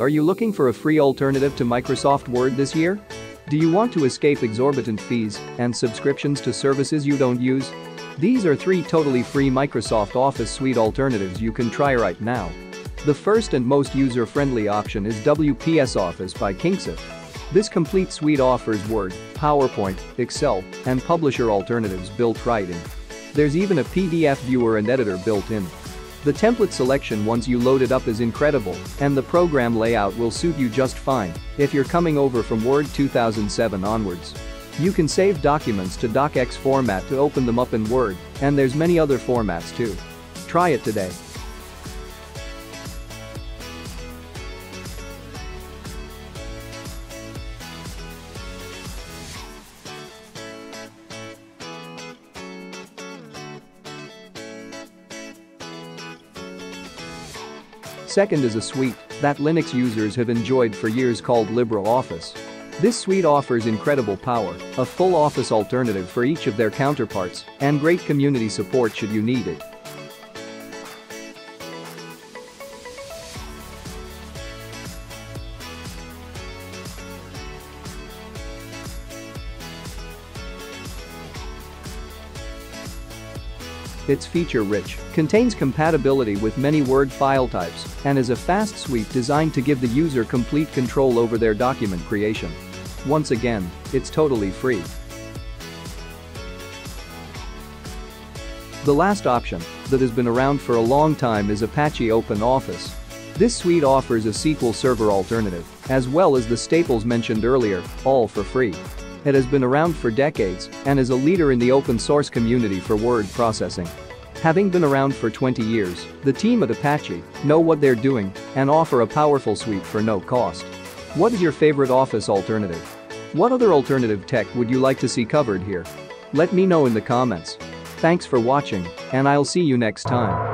Are you looking for a free alternative to Microsoft Word this year? Do you want to escape exorbitant fees and subscriptions to services you don't use? These are 3 totally free Microsoft Office suite alternatives you can try right now. The first and most user-friendly option is WPS Office by Kingsoft. This complete suite offers Word, PowerPoint, Excel, and Publisher alternatives built right in. There's even a PDF viewer and editor built in. The template selection once you load it up is incredible, and the program layout will suit you just fine if you're coming over from Word 2007 onwards. You can save documents to docx format to open them up in Word, and there's many other formats too. Try it today. Second is a suite that Linux users have enjoyed for years called LibreOffice. This suite offers incredible power, a full Office alternative for each of their counterparts, and great community support should you need it. It's feature-rich, contains compatibility with many Word file types, and is a fast suite designed to give the user complete control over their document creation. Once again, it's totally free. The last option, that has been around for a long time, is Apache OpenOffice. This suite offers a SQL Server alternative, as well as the staples mentioned earlier, all for free. It has been around for decades and is a leader in the open source community for word processing. Having been around for 20 years, the team at Apache know what they're doing and offer a powerful suite for no cost. What is your favorite Office alternative? What other alternative tech would you like to see covered here? Let me know in the comments. Thanks for watching, and I'll see you next time.